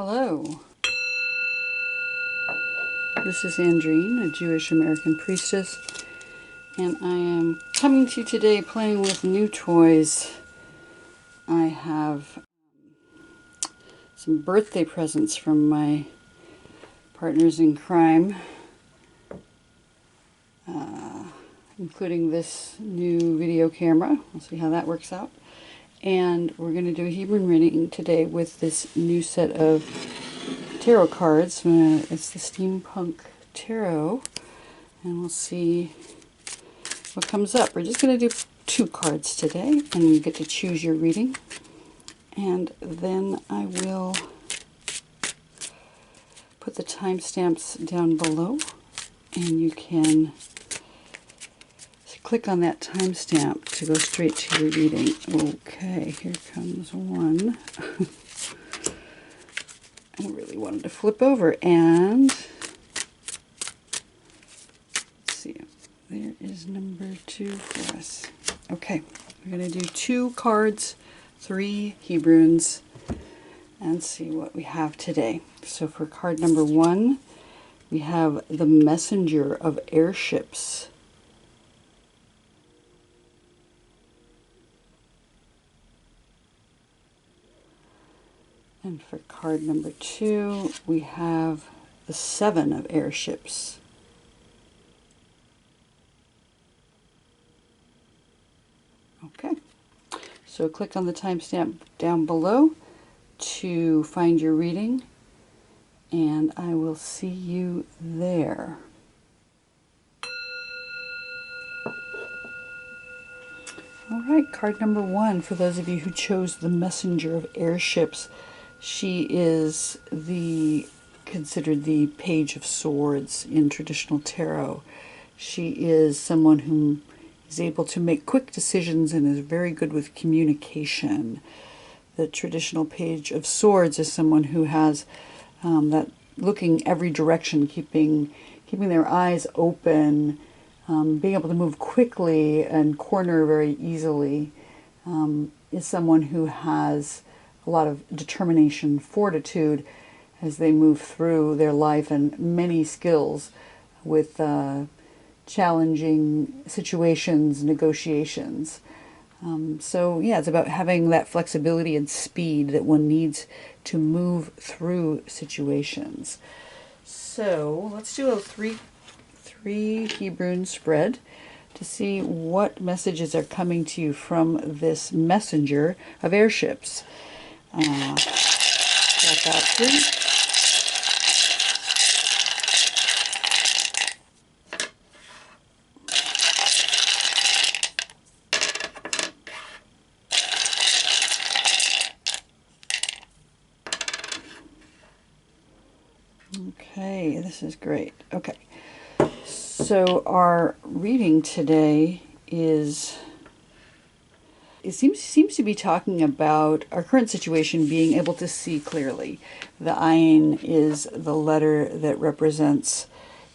Hello, this is Andrine, a Jewish American priestess, and I am coming to you today playing with new toys. I have some birthday presents from my partners in crime, including this new video camera. We'll see how that works out. And we're going to do a Hebrune reading today with this new set of tarot cards. It's the Steampunk Tarot, and we'll see what comes up. We're just going to do 2 cards today, and you get to choose your reading. And then I will put the timestamps down below, and you can click on that timestamp to go straight to your reading. Okay, here comes one. I really wanted to flip over, and let's see, there is number 2 for us. Okay, we're going to do 2 cards, 3 Hebrunes, and see what we have today. So for card number 1, we have the Messenger of Airships. And for card number 2, we have the 7 of Airships. Okay, so click on the timestamp down below to find your reading, and I will see you there. All right, card number 1, for those of you who chose the Messenger of Airships. She is considered the Page of Swords in traditional tarot. She is someone who is able to make quick decisions and is very good with communication. The traditional Page of Swords is someone who has that looking every direction, keeping their eyes open, being able to move quickly and corner very easily, is someone who has a lot of determination, fortitude as they move through their life, and many skills with challenging situations, negotiations. So yeah, it's about having that flexibility and speed that one needs to move through situations. So let's do a three Hebrune spread to see what messages are coming to you from this Messenger of Airships. Got that too. Okay, this is great. Okay, so our reading today is, it seems to be talking about our current situation, being able to see clearly. The Ayin is the letter that represents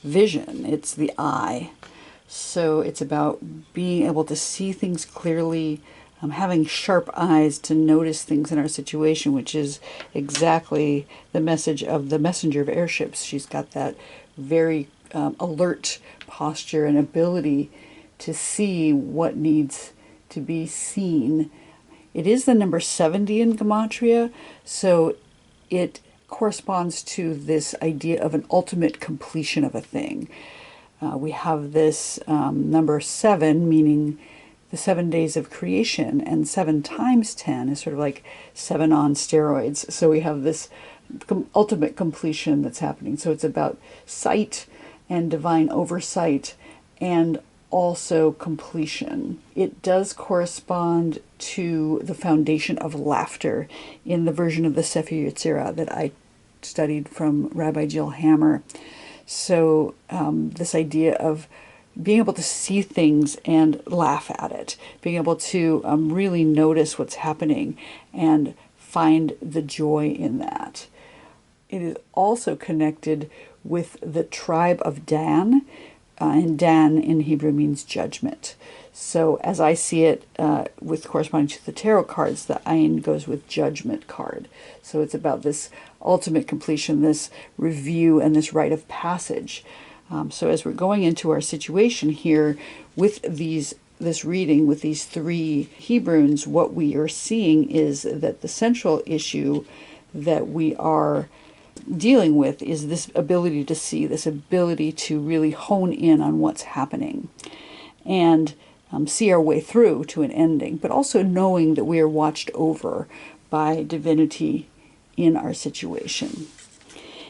vision. It's the eye. So it's about being able to see things clearly, having sharp eyes to notice things in our situation, which is exactly the message of the Messenger of Airships. She's got that very alert posture and ability to see what needs to be seen. It is the number 70 in Gematria, so it corresponds to this idea of an ultimate completion of a thing. We have this number 7, meaning the 7 days of creation, and 7 times 10 is sort of like 7 on steroids. So we have this ultimate completion that's happening. So it's about sight and divine oversight, and also completion. It does correspond to the foundation of laughter in the version of the Sefer Yetzirah that I studied from Rabbi Jill Hammer. So this idea of being able to see things and laugh at it, being able to really notice what's happening and find the joy in that. It is also connected with the tribe of Dan, and Dan in Hebrew means judgment. So as I see it, with corresponding to the tarot cards, the Ayin goes with judgment card. So it's about this ultimate completion, this review, and this rite of passage. So as we're going into our situation here with this reading with these three Hebrunes, what we are seeing is that the central issue that we are dealing with is this ability to see, this ability to really hone in on what's happening and see our way through to an ending, but also knowing that we are watched over by divinity in our situation.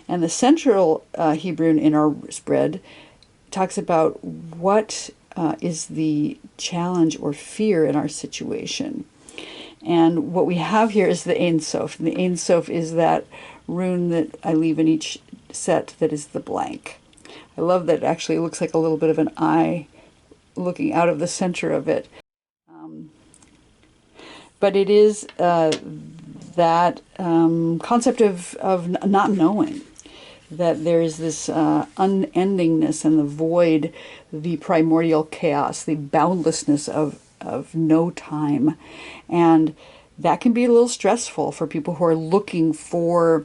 And the central Hebrune in our spread talks about what is the challenge or fear in our situation. And what we have here is the Ein Sof. And the Ein Sof is that rune that I leave in each set that is the blank. I love that it actually looks like a little bit of an eye looking out of the center of it. But it is that concept of not knowing, that there is this unendingness and the void, the primordial chaos, the boundlessness of no time. And that can be a little stressful for people who are looking for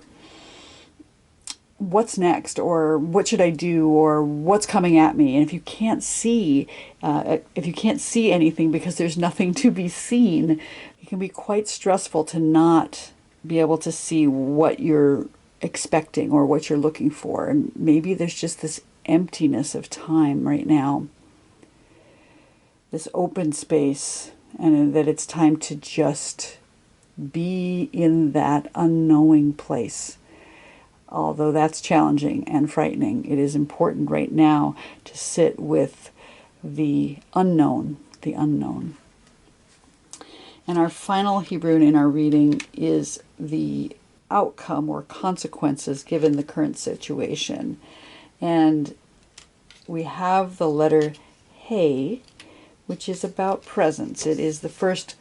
what's next, or what should I do, or what's coming at me. And if you can't see anything because there's nothing to be seen, it can be quite stressful to not be able to see what you're expecting or what you're looking for. And maybe there's just this emptiness of time right now, this open space, and that it's time to just be in that unknowing place. Although that's challenging and frightening, it is important right now to sit with the unknown, the unknown. And our final Hebrune in our reading is the outcome or consequences given the current situation. And we have the letter He, which is about presence. It is the first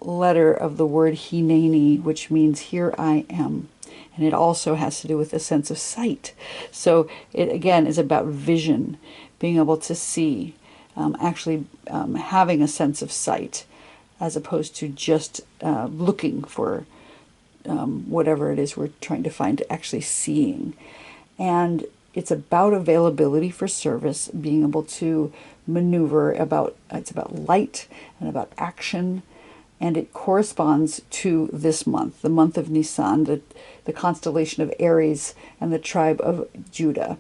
letter of the word Hineni, which means here I am. And it also has to do with a sense of sight. So it again is about vision, being able to see, actually having a sense of sight, as opposed to just looking for whatever it is we're trying to find, to actually seeing. And it's about availability for service, being able to maneuver, it's about light and about action. And it corresponds to this month, the month of Nisan, the constellation of Aries and the tribe of Judah.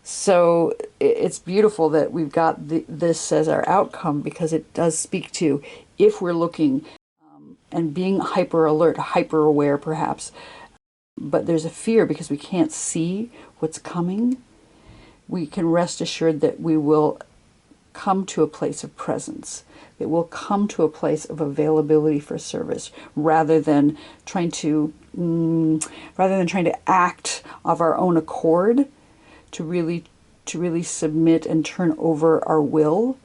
So it's beautiful that we've got this as our outcome, because it does speak to, if we're looking and being hyper alert, hyper aware perhaps, but there's a fear because we can't see what's coming, we can rest assured that we will come to a place of presence. It will come to a place of availability for service, rather than trying to act of our own accord, to really submit and turn over our will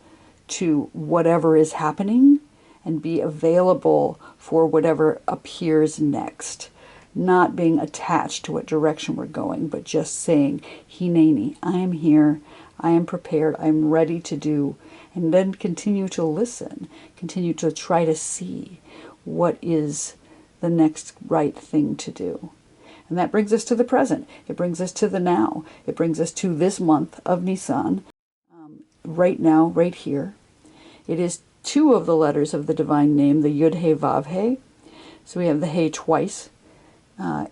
to whatever is happening and be available for whatever appears next. Not being attached to what direction we're going, but just saying, Hineni, I am here, I am prepared, I am ready to do. And then continue to listen, continue to try to see what is the next right thing to do. And that brings us to the present. It brings us to the now. It brings us to this month of Nisan, right now, right here. It is two of the letters of the divine name, the Yud He Vav He. So we have the He twice,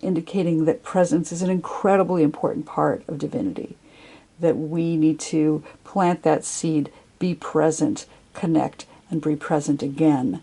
indicating that presence is an incredibly important part of divinity, that we need to plant that seed, be present, connect, and be present again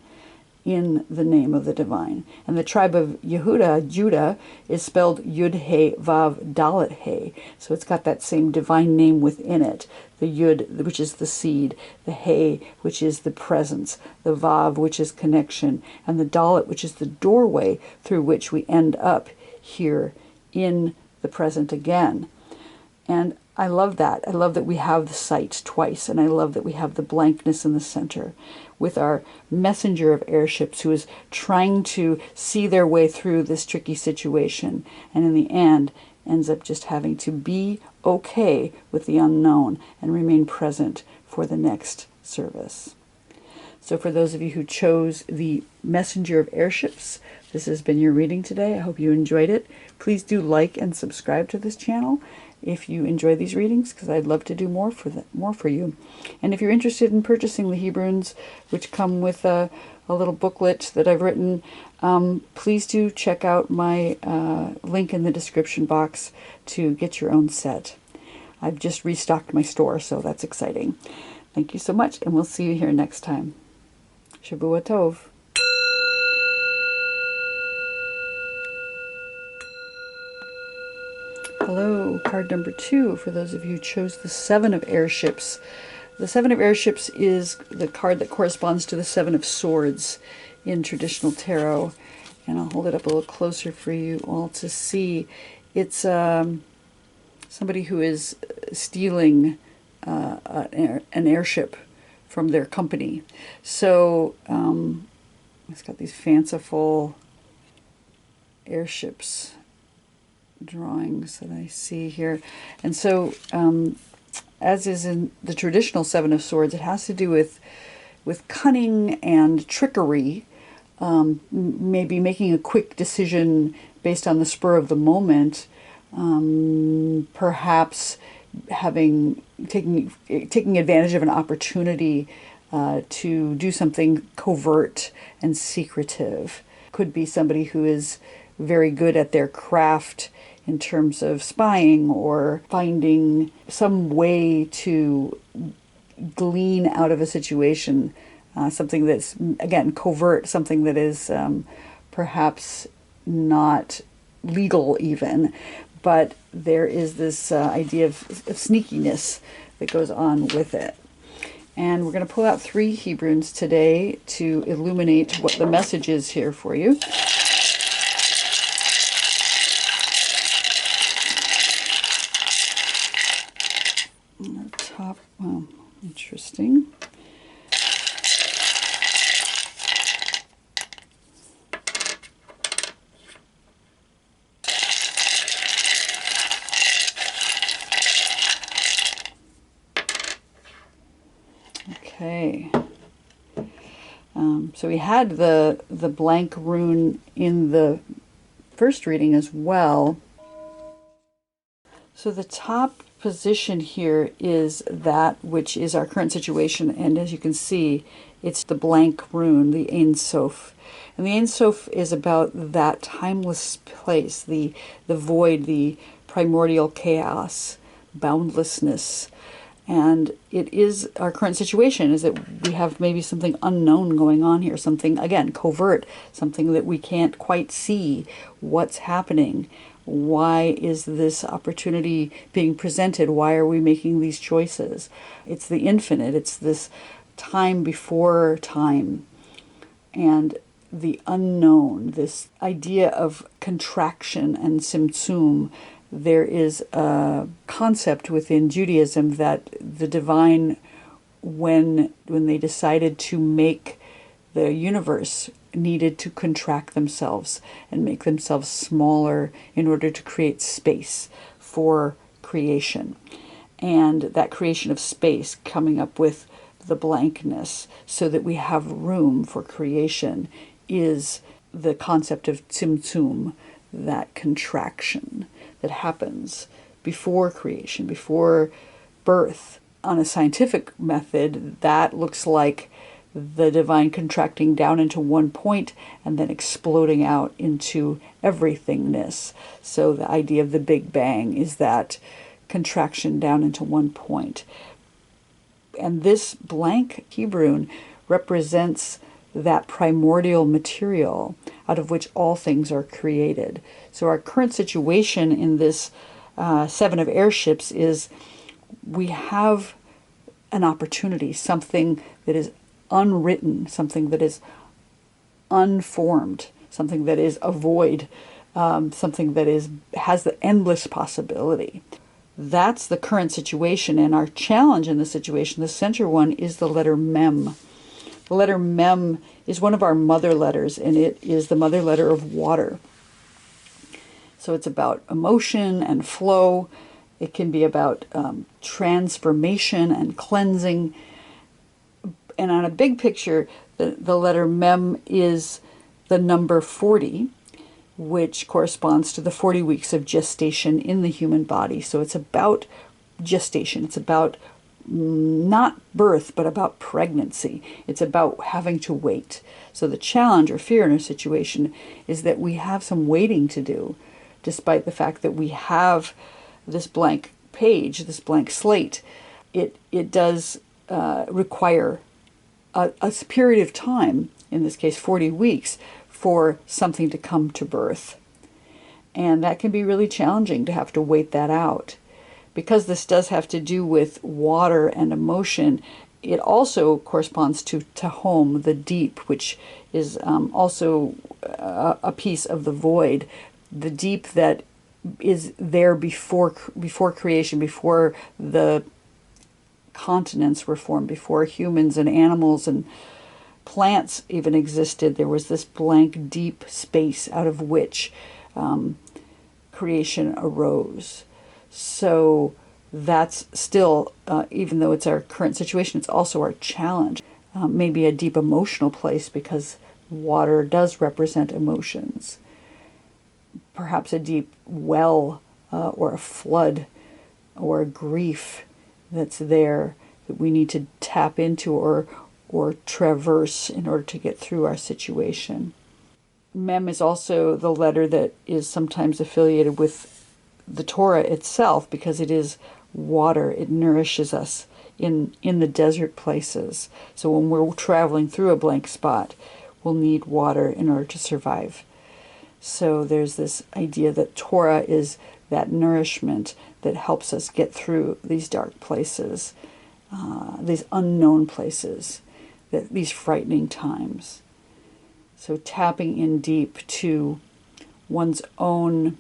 in the name of the divine. And the tribe of Yehuda, Judah, is spelled Yud He Vav Dalet He. So it's got that same divine name within it. The Yud, which is the seed, the He, which is the presence, the Vav, which is connection, and the Dalet, which is the doorway through which we end up here in the present again. And I love that. I love that we have the sight twice, and I love that we have the blankness in the center with our messenger of airships who is trying to see their way through this tricky situation, and in the end ends up just having to be okay with the unknown and remain present for the next service. So for those of you who chose the messenger of airships, this has been your reading today. I hope you enjoyed it. Please do like and subscribe to this channel if you enjoy these readings, because I'd love to do more for you. And if you're interested in purchasing the Hebrunes, which come with a little booklet that I've written, please do check out my link in the description box to get your own set. I've just restocked my store, so that's exciting. Thank you so much, and we'll see you here next time. Shavua Tov. Hello, card number 2 for those of you who chose the Seven of Airships. The Seven of Airships is the card that corresponds to the Seven of Swords in traditional tarot. And I'll hold it up a little closer for you all to see. It's somebody who is stealing an airship from their company. So it's got these fanciful airships drawings that I see here. And so as is in the traditional Seven of Swords, it has to do with cunning and trickery, maybe making a quick decision based on the spur of the moment, perhaps taking advantage of an opportunity to do something covert and secretive. Could be somebody who is very good at their craft in terms of spying or finding some way to glean out of a situation something that's, again, covert, something that is perhaps not legal even, but there is this idea of sneakiness that goes on with it. And we're going to pull out 3 Hebrunes today to illuminate what the message is here for you. On the top, well, interesting. Okay. So we had the blank rune in the first reading as well. So the top position here is that which is our current situation, and as you can see, it's the blank rune, the Ein Sof. And the Ein Sof is about that timeless place, the void, the primordial chaos, boundlessness. And it is our current situation, is that we have maybe something unknown going on here, something, again, covert, something that we can't quite see what's happening. Why is this opportunity being presented? Why are we making these choices? It's the infinite. It's this time before time. And the unknown, this idea of contraction and tzimtzum. There is a concept within Judaism that the divine, when they decided to make the universe, needed to contract themselves and make themselves smaller in order to create space for creation. And that creation of space coming up with the blankness so that we have room for creation is the concept of tzimtzum, that contraction that happens before creation, before birth. On a scientific method, that looks like the divine contracting down into one point and then exploding out into everythingness. So the idea of the Big Bang is that contraction down into one point. And this blank Hebrune represents that primordial material out of which all things are created. So our current situation in this Seven of Airships is we have an opportunity, something that is unwritten, something that is unformed, something that is a void, something that has the endless possibility. that's the current situation. And our challenge in the situation, the center one, is the letter Mem. The letter Mem is one of our mother letters, and it is the mother letter of water. So it's about emotion and flow. It can be about transformation and cleansing. And on a big picture, the letter Mem is the number 40, which corresponds to the 40 weeks of gestation in the human body. So it's about gestation. It's about not birth, but about pregnancy. It's about having to wait. So the challenge or fear in our situation is that we have some waiting to do, despite the fact that we have this blank page, this blank slate. It does require a period of time, in this case 40 weeks, for something to come to birth. And that can be really challenging to have to wait that out. Because this does have to do with water and emotion, it also corresponds to home, the deep, which is also a piece of the void. The deep that is there before creation, before the continents were formed, before humans and animals and plants even existed. There was this blank, deep space out of which creation arose. So that's still, even though it's our current situation, it's also our challenge. Maybe a deep emotional place, because water does represent emotions. Perhaps a deep well or a flood or a grief that's there that we need to tap into or traverse in order to get through our situation. Mem is also the letter that is sometimes affiliated with the Torah itself, because it is water. It nourishes us in the desert places. So when we're traveling through a blank spot, we'll need water in order to survive. So there's this idea that Torah is that nourishment that helps us get through these dark places, these unknown places, these frightening times. So tapping in deep to one's own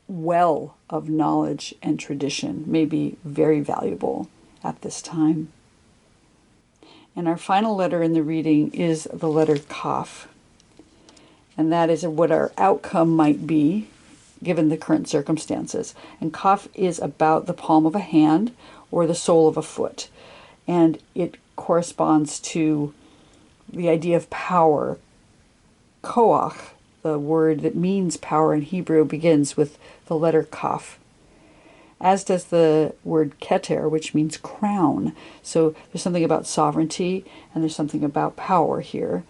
well of knowledge and tradition may be very valuable at this time. And our final letter in the reading is the letter Kaf. And that is what our outcome might be given the current circumstances. And Kaf is about the palm of a hand or the sole of a foot. And it corresponds to the idea of power. Koach, the word that means power in Hebrew, begins with the letter Kaf, as does the word Keter, which means crown. So there's something about sovereignty and there's something about power here.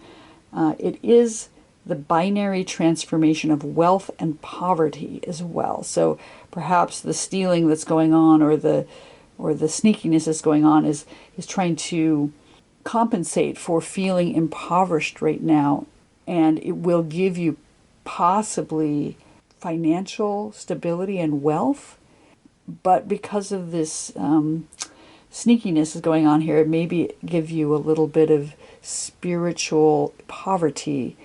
It is the binary transformation of wealth and poverty as well. So perhaps the stealing that's going on or the sneakiness that's going on is trying to compensate for feeling impoverished right now, and it will give you possibly financial stability and wealth. But because of this sneakiness is going on here, it maybe give you a little bit of spiritual poverty,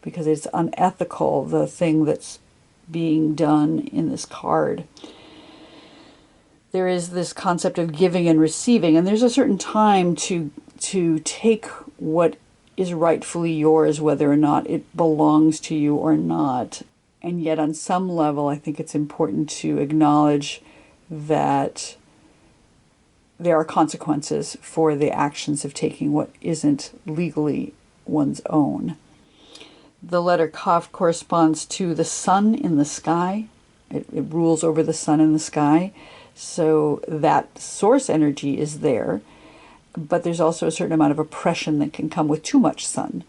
because it's unethical, the thing that's being done in this card. There is this concept of giving and receiving, and there's a certain time to take what is rightfully yours, whether or not it belongs to you or not. And yet on some level, I think it's important to acknowledge that there are consequences for the actions of taking what isn't legally one's own. The letter Kaf corresponds to the sun in the sky. It rules over the sun in the sky. So that source energy is there. But there's also a certain amount of oppression that can come with too much sun.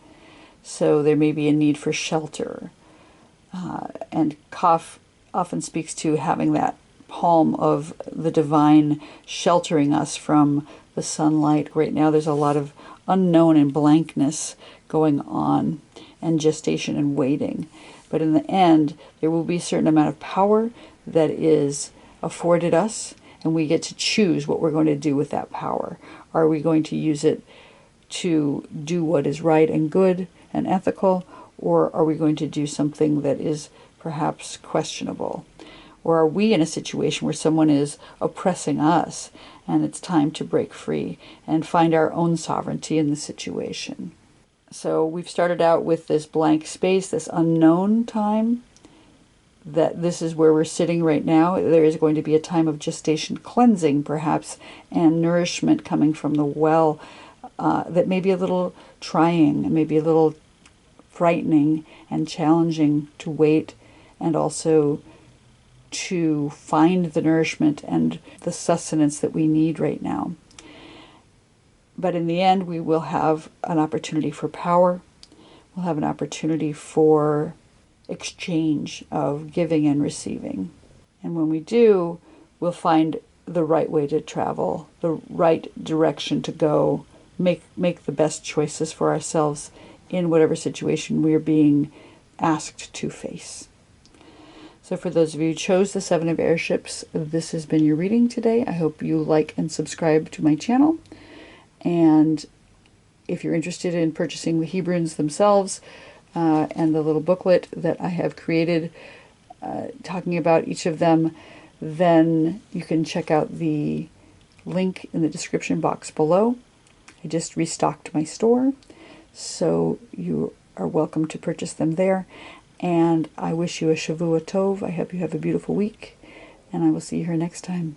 So there may be a need for shelter. And Kaf often speaks to having that palm of the divine sheltering us from the sunlight. Right now there's a lot of unknown and blankness going on, and gestation and waiting. But in the end, there will be a certain amount of power that is afforded us, and we get to choose what we're going to do with that power. Are we going to use it to do what is right and good and ethical, or are we going to do something that is perhaps questionable? Or are we in a situation where someone is oppressing us and it's time to break free and find our own sovereignty in the situation? So we've started out with this blank space, this unknown time, that this is where we're sitting right now. There is going to be a time of gestation cleansing, perhaps, and nourishment coming from the well that may be a little trying, maybe a little frightening and challenging to wait, and also to find the nourishment and the sustenance that we need right now. But in the end, we will have an opportunity for power. We'll have an opportunity for exchange of giving and receiving. And when we do, we'll find the right way to travel, the right direction to go, make the best choices for ourselves in whatever situation we are being asked to face. So for those of you who chose the Seven of Airships, this has been your reading today. I hope you like and subscribe to my channel. And if you're interested in purchasing the Hebrunes themselves and the little booklet that I have created talking about each of them, then you can check out the link in the description box below. I just restocked my store, so you are welcome to purchase them there. And I wish you a Shavua Tov. I hope you have a beautiful week, and I will see you here next time.